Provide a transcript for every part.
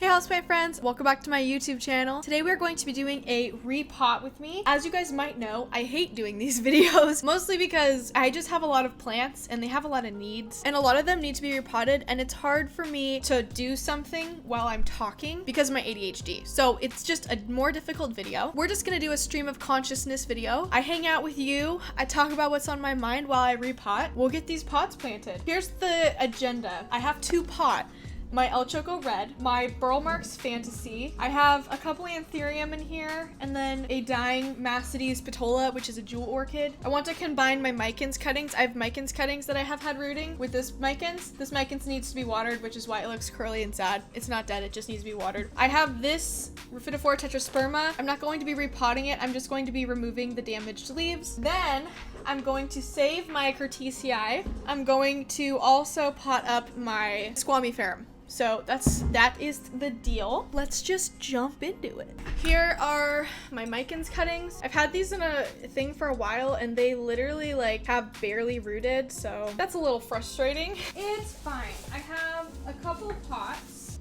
Hey houseplant friends, welcome back to my YouTube channel. Today we're going to be doing a repot with me. As you guys might know, I hate doing these videos, mostly because I just have a lot of plants and they have a lot of needs, and a lot of them need to be repotted, and it's hard for me to do something while I'm talking because of my ADHD. So it's just a more difficult video. We're just gonna do a stream of consciousness video. I hang out with you, I talk about what's on my mind while I repot. We'll get these pots planted. Here's the agenda. I have two pots. My El Choco Red, my Burl Marks Fantasy. I have a couple Anthurium in here, and then a dying Macetes Petola, which is a jewel orchid. I want to combine my Micans cuttings. I have Micans cuttings that I have had rooting with this Micans. This Micans needs to be watered, which is why it looks curly and sad. It's not dead, it just needs to be watered. I have this Rephotophora tetrasperma. I'm not going to be repotting it, I'm just going to be removing the damaged leaves. Then I'm going to save my Curtisii. I'm going to also pot up my Squamiferum. So that is the deal. Let's just jump into it. Here are my Micans cuttings. I've had these in a thing for a while and they literally like have barely rooted, so that's a little frustrating. It's fine. I have a couple pots.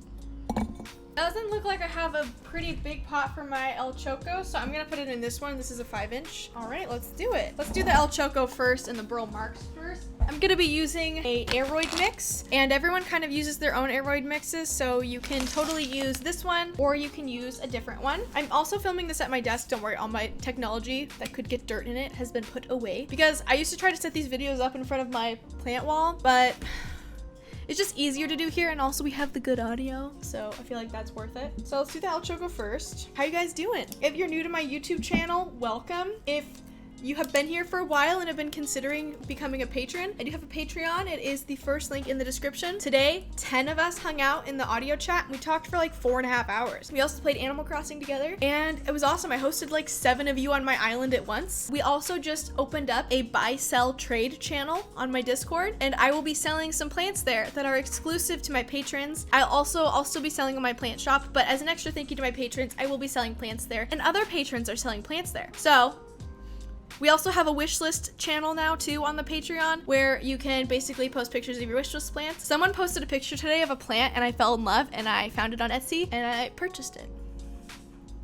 Doesn't look like I have a pretty big pot for my El Choco, so I'm gonna put it in this one. This is a 5-inch. All right, let's do it. Let's do the El Choco first and the Burl Marks first. I'm gonna be using a aeroid mix, and everyone kind of uses their own aeroid mixes, so you can totally use this one or you can use a different one. I'm also filming this at my desk. Don't worry, all my technology that could get dirt in it has been put away because I used to try to set these videos up in front of my plant wall, but it's just easier to do here, and also we have the good audio, so I feel like that's worth it. So let's do the El Choco first. How you guys doing? If you're new to my YouTube channel, welcome. If you have been here for a while and have been considering becoming a patron, I do have a Patreon. It is the first link in the description. Today, 10 of us hung out in the audio chat and we talked for like 4.5 hours. We also played Animal Crossing together and it was awesome. I hosted like 7 of you on my island at once. We also just opened up a buy, sell, trade channel on my Discord, and I will be selling some plants there that are exclusive to my patrons. I'll still be selling on my plant shop, but as an extra thank you to my patrons, I will be selling plants there, and other patrons are selling plants there. So we also have a wish list channel now too on the Patreon where you can basically post pictures of your wish list plants. Someone posted a picture today of a plant and I fell in love and I found it on Etsy and I purchased it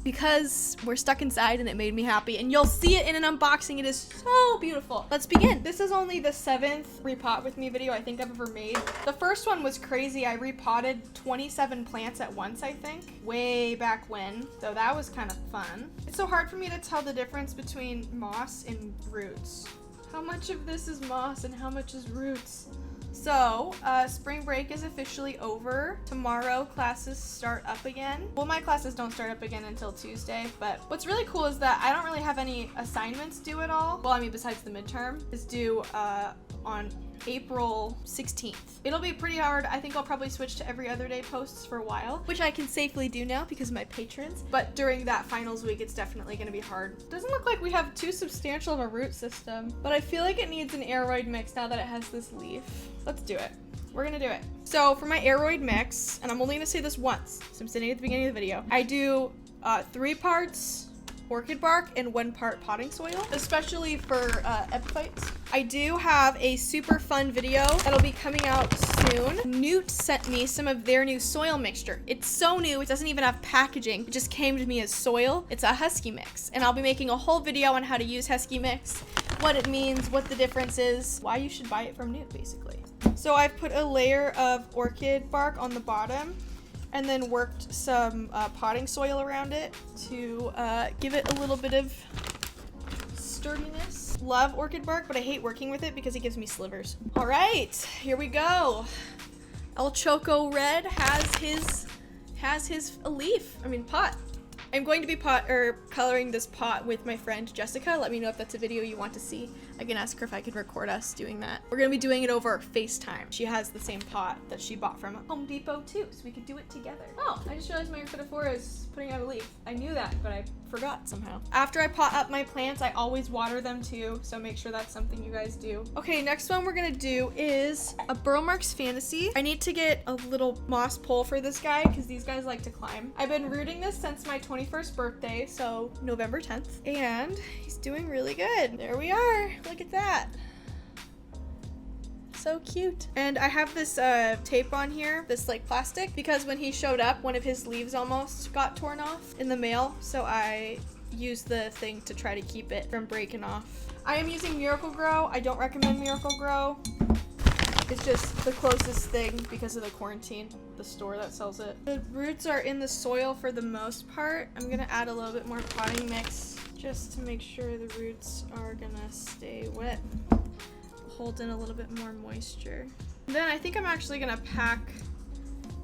because we're stuck inside and it made me happy, and you'll see it in an unboxing. It is so beautiful. Let's begin. This is only the 7th repot with me video I think I've ever made. The first one was crazy. I repotted 27 plants at once, I think, way back when. So that was kind of fun. It's so hard for me to tell the difference between moss and roots. How much of this is moss and how much is roots? So, spring break is officially over. Tomorrow, classes start up again. Well, my classes don't start up again until Tuesday, but what's really cool is that I don't really have any assignments due at all. Well, I mean, besides the midterm is due on April 16th. It'll be pretty hard. I think I'll probably switch to every other day posts for a while, which I can safely do now because of my patrons. But during that finals week, it's definitely gonna be hard. Doesn't look like we have too substantial of a root system, but I feel like it needs an aeroid mix now that it has this leaf. Let's do it. We're gonna do it. So for my aeroid mix, and I'm only gonna say this once, so I'm sitting at the beginning of the video, I do 3 parts orchid bark and 1 part potting soil, especially for epiphytes. I do have a super fun video that'll be coming out soon. NOOT sent me some of their new soil mixture. It's so new, it doesn't even have packaging. It just came to me as soil. It's a husky mix, and I'll be making a whole video on how to use husky mix, what it means, what the difference is, why you should buy it from NOOT, basically. So I've put a layer of orchid bark on the bottom and then worked some potting soil around it to give it a little bit of sturdiness. Love orchid bark, but I hate working with it because it gives me slivers. All right, here we go. El Choco Red has his pot. I'm going to be coloring this pot with my friend Jessica. Let me know if that's a video you want to see. I can ask her if I could record us doing that. We're gonna be doing it over FaceTime. She has the same pot that she bought from Home Depot too, so we could do it together. Oh, I just realized my Rephotophora is putting out a leaf. I knew that, but I forgot somehow. After I pot up my plants, I always water them too, so make sure that's something you guys do. Okay, next one we're gonna do is a Burl Marks Fantasy. I need to get a little moss pole for this guy because these guys like to climb. I've been rooting this since my 21st birthday, so November 10th, and he's doing really good. There we are. Look at that. So cute. And I have this tape on here, this like plastic, because when he showed up, one of his leaves almost got torn off in the mail. So I used the thing to try to keep it from breaking off. I am using Miracle-Gro. I don't recommend Miracle-Gro. It's just the closest thing because of the quarantine, the store that sells it. The roots are in the soil for the most part. I'm gonna add a little bit more potting mix just to make sure the roots are gonna stay wet. Hold in a little bit more moisture. And then I think I'm actually gonna pack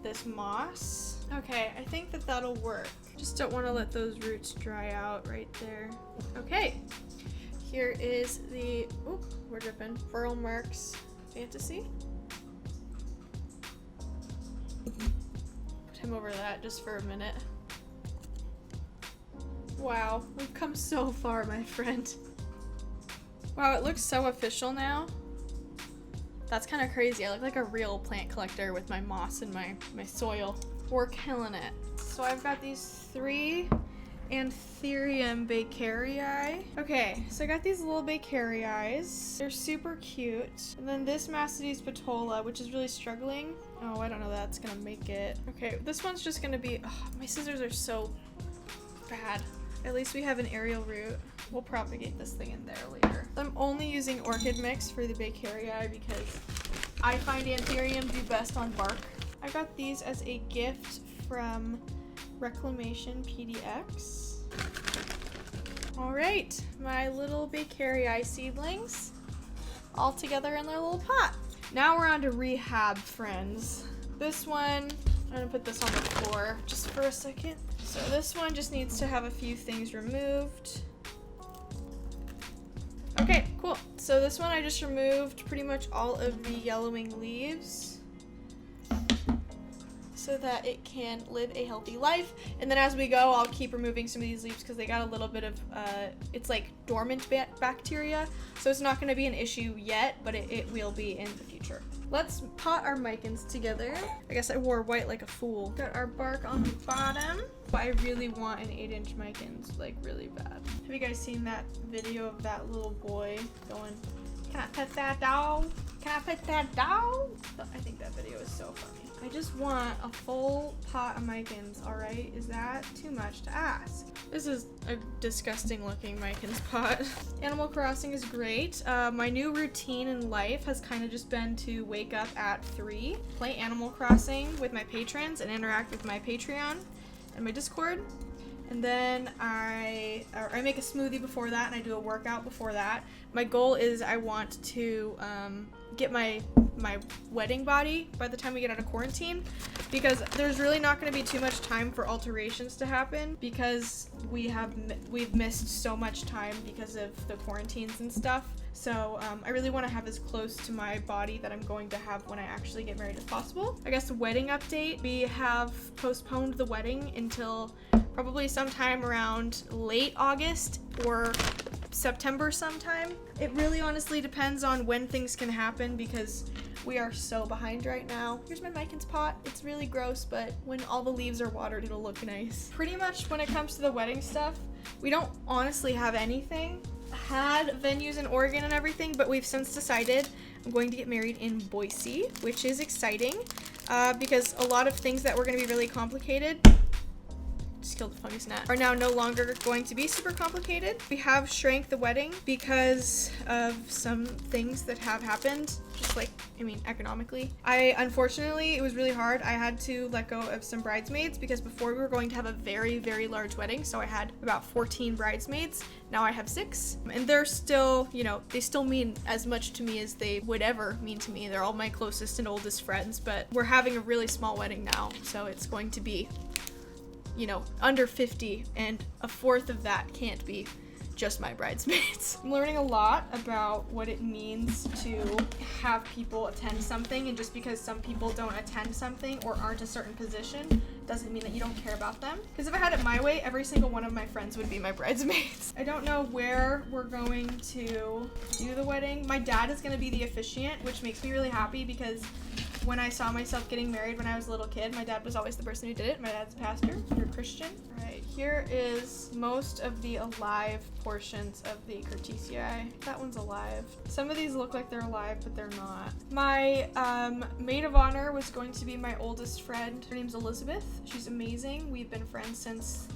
this moss. Okay, I think that that'll work. Just don't wanna let those roots dry out right there. Okay, here is the, oop, we're dripping, Burl Marks Fantasy. Put him over that just for a minute. Wow, we've come so far, my friend. Wow, it looks so official now. That's kind of crazy. I look like a real plant collector with my moss and my soil. We're killing it. So I've got these 3 Anthurium bakerii. Okay, so I got these little bakerii. They're super cute. And then this Mastides patola, which is really struggling. Oh, I don't know that's gonna make it. Okay, this one's just gonna be, oh, my scissors are so bad. At least we have an aerial root. We'll propagate this thing in there later. I'm only using orchid mix for the bakerii because I find Anthurium do best on bark. I got these as a gift from Reclamation PDX. All right, my little bakerii seedlings all together in their little pot. Now we're on to rehab, friends. This one, I'm gonna put this on the floor just for a second. So this one just needs to have a few things removed. Okay, cool. So this one I just removed pretty much all of the yellowing leaves so that it can live a healthy life. And then as we go, I'll keep removing some of these leaves because they got a little bit of, it's like dormant bacteria. So it's not gonna be an issue yet, but it will be in the future. Let's pot our micans together. I guess I wore white like a fool. Got our bark on the bottom. But I really want an 8-inch micans, like really bad. Have you guys seen that video of that little boy going, "Can I pet that dog? Can I pet that dog?" I think that video is so funny. I just want a full pot of micans, all right? Is that too much to ask? This is a disgusting looking micans pot. Animal Crossing is great. My new routine in life has kind of just been to wake up at 3, play Animal Crossing with my patrons and interact with my Patreon and my Discord. And then I make a smoothie before that and I do a workout before that. My goal is I want to get my wedding body by the time we get out of quarantine, because there's really not going to be too much time for alterations to happen because we've missed so much time because of the quarantines and stuff. So I really want to have as close to my body that I'm going to have when I actually get married as possible. I guess the wedding update, we have postponed the wedding until probably sometime around late August or September sometime. It really honestly depends on when things can happen because we are so behind right now. Here's my micans pot. It's really gross, but when all the leaves are watered, it'll look nice. Pretty much when it comes to the wedding stuff, we don't honestly have anything. Had venues in Oregon and everything, but we've since decided I'm going to get married in Boise, which is exciting because a lot of things that were going to be really complicated, just killed the fungus gnat, are now no longer going to be super complicated. We have shrank the wedding because of some things that have happened, just like, I mean, economically. Unfortunately, it was really hard. I had to let go of some bridesmaids because before we were going to have a very, very large wedding, so I had about 14 bridesmaids. Now I have 6, and they're still, you know, they still mean as much to me as they would ever mean to me. They're all my closest and oldest friends, but we're having a really small wedding now, so it's going to be, you know, under 50, and a fourth of that can't be just my bridesmaids. I'm learning a lot about what it means to have people attend something, and just because some people don't attend something or aren't a certain position doesn't mean that you don't care about them. Because if I had it my way, every single one of my friends would be my bridesmaids. I don't know where we're going to do the wedding. My dad is going to be the officiant, which makes me really happy because when I saw myself getting married when I was a little kid. My dad was always the person who did it. My dad's a pastor. You're Christian. All right, here is most of the alive portions of the Curtisii. That one's alive. Some of these look like they're alive, but they're not. My maid of honor was going to be my oldest friend. Her name's Elizabeth. She's amazing. We've been friends since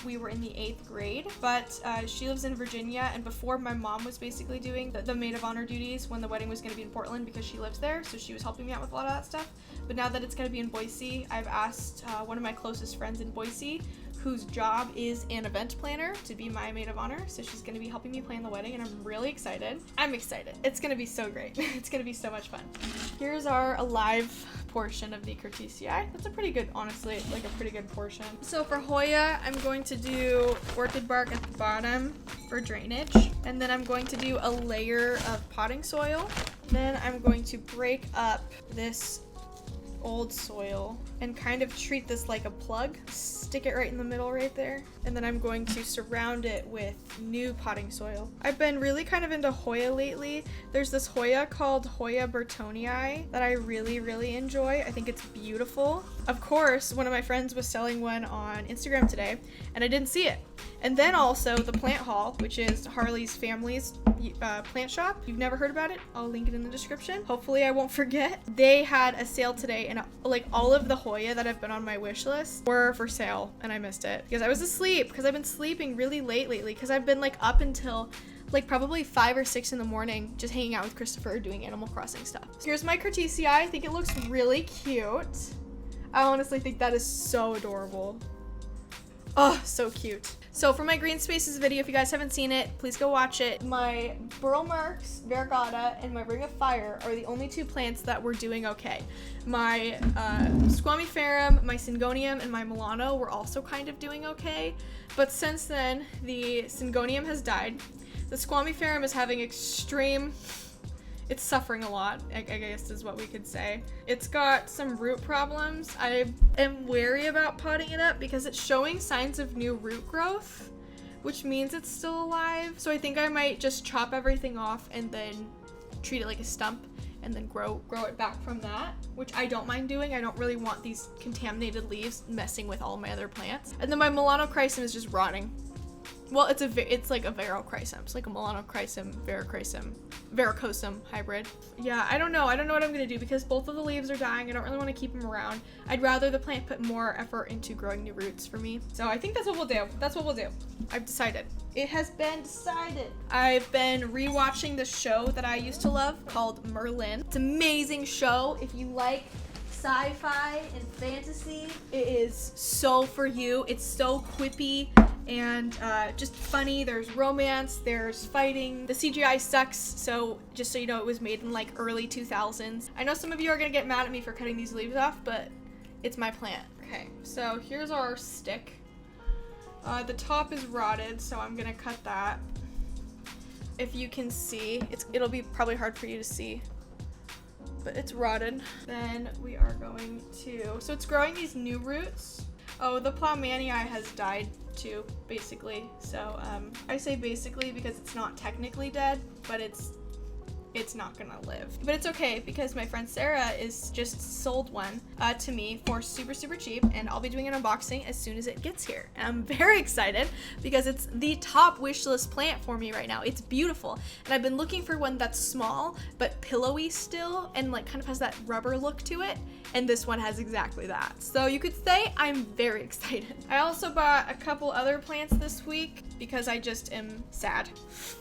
we were in the 8th grade, but she lives in Virginia, and before my mom was basically doing the maid of honor duties when the wedding was going to be in Portland because she lives there, so she was helping me out with a lot of that stuff. But now that it's going to be in Boise, I've asked one of my closest friends in Boise, whose job is an event planner, to be my maid of honor, so she's going to be helping me plan the wedding, and I'm really excited. I'm excited. It's going to be so great. It's going to be so much fun. Here's our alive portion of the Curtisii. That's a pretty good, honestly, like a pretty good portion. So for Hoya, I'm going to do orchid bark at the bottom for drainage, and then I'm going to do a layer of potting soil. Then I'm going to break up this old soil and kind of treat this like a plug. Stick it right in the middle right there. And then I'm going to surround it with new potting soil. I've been really kind of into Hoya lately. There's this Hoya called Hoya Burtonii that I really, really enjoy. I think it's beautiful. Of course, one of my friends was selling one on Instagram today, and I didn't see it. And then also the plant haul, which is Harley's family's plant shop. If you've never heard about it, I'll link it in the description. Hopefully I won't forget. They had a sale today, and like all of the Hoya that have been on my wish list were for sale, and I missed it because I was asleep, because I've been sleeping really late lately, because I've been like up until like probably 5 or 6 in the morning just hanging out with Christopher doing Animal Crossing stuff. Here's my Curtisii. I think it looks really cute. I honestly think that is so adorable. Oh, so cute. So for my green spaces video, if you guys haven't seen it, please go watch it. My Burl Marks, Variegata, and my Ring of Fire are the only 2 plants that were doing okay. My Squamiferum, my Syngonium, and my Milano were also kind of doing okay. But since then, the Syngonium has died. The Squamiferum is having it's suffering a lot, I guess is what we could say. It's got some root problems. I am wary about potting it up because it's showing signs of new root growth, which means it's still alive. So I think I might just chop everything off and then treat it like a stump and then grow it back from that, which I don't mind doing. I don't really want these contaminated leaves messing with all my other plants. And then my Melanochrysum is just rotting. Well, it's like a Verochrysum. It's like a Melanochrysum, Verochrysum hybrid. Yeah, I don't know what I'm gonna do because both of the leaves are dying. I don't really want to keep them around. I'd rather the plant put more effort into growing new roots for me. So I think that's what we'll do. I've decided. It has been decided. I've been rewatching this show that I used to love called Merlin. It's an amazing show. If you like sci-fi and fantasy, it is so for you. It's so quippy and just funny. There's romance, there's fighting. The CGI sucks, so just so you know, it was made in like early 2000s. I know some of you are gonna get mad at me for cutting these leaves off, but it's my plant. Okay, so here's our stick. The top is rotted, so I'm gonna cut that. If you can see, it'll be probably hard for you to see, but it's rotted. Then we are going to, so it's growing these new roots. Oh, the Ploumanii has died too, basically. So I say basically because it's not technically dead, but it's not gonna live. But it's okay because my friend Sarah is just sold one to me for super cheap, and I'll be doing an unboxing as soon as it gets here. And I'm very excited because it's the top wish list plant for me right now. It's beautiful, and I've been looking for one that's small but pillowy still and like kind of has that rubber look to it, and this one has exactly that. So you could say I'm very excited. I also bought a couple other plants this week because I just am sad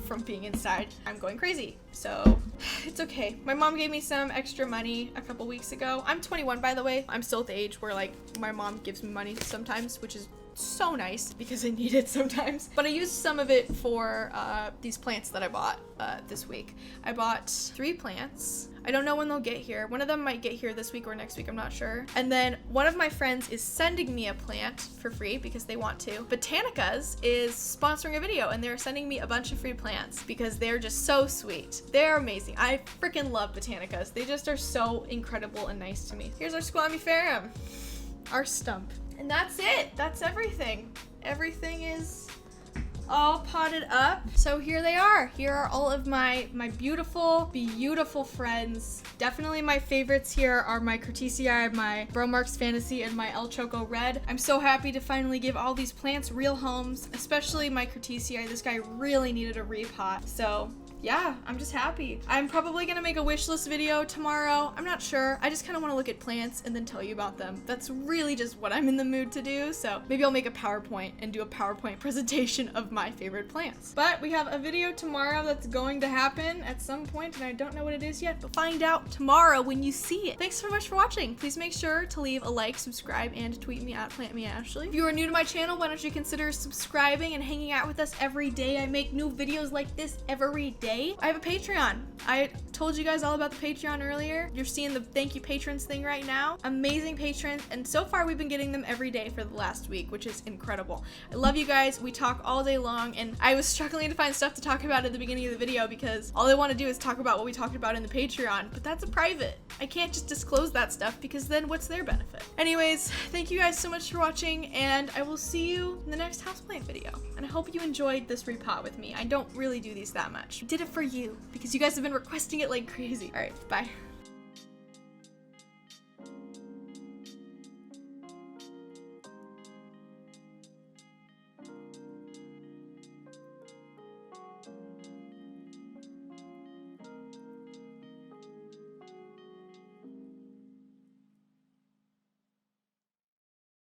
from being inside. I'm going crazy, so it's okay. My mom gave me some extra money a couple weeks ago. I'm 21, by the way. I'm still at the age where like my mom gives me money sometimes, which is so nice because I need it sometimes. But I used some of it for these plants that I bought this week. I bought 3 plants. I don't know when they'll get here. One of them might get here this week or next week, I'm not sure. And then one of my friends is sending me a plant for free because they want to. Botanicas is sponsoring a video and they're sending me a bunch of free plants because they're just so sweet. They're amazing. I freaking love Botanicas. They just are so incredible and nice to me. Here's our Squamiferum, our stump. And that's it. That's everything. Everything is all potted up. So here they are. Here are all of my beautiful, beautiful friends. Definitely my favorites here are my Curtisii, my Bromarks Fantasy, and my El Choco Red. I'm so happy to finally give all these plants real homes, especially my Curtisii. This guy really needed a repot. So yeah, I'm just happy. I'm probably gonna make a wish list video tomorrow. I'm not sure. I just kind of want to look at plants and then tell you about them. That's really just what I'm in the mood to do. So maybe I'll make a PowerPoint and do a PowerPoint presentation of my favorite plants. But we have a video tomorrow that's going to happen at some point, and I don't know what it is yet, but find out tomorrow when you see it. Thanks so much for watching. Please make sure to leave a like, subscribe, and tweet me at PlantMeAshley. If you are new to my channel, why don't you consider subscribing and hanging out with us every day? I make new videos like this every day. I have a Patreon. I told you guys all about the Patreon earlier. You're seeing the thank you patrons thing right now. Amazing patrons, and so far we've been getting them every day for the last week, which is incredible. I love you guys. We talk all day long, and I was struggling to find stuff to talk about at the beginning of the video because all I want to do is talk about what we talked about in the Patreon, but that's a private. I can't just disclose that stuff because then what's their benefit? Anyways, thank you guys so much for watching, and I will see you in the next houseplant video. And I hope you enjoyed this repot with me. I don't really do these that much. I did it for you because you guys have been requesting it like crazy. All right, bye.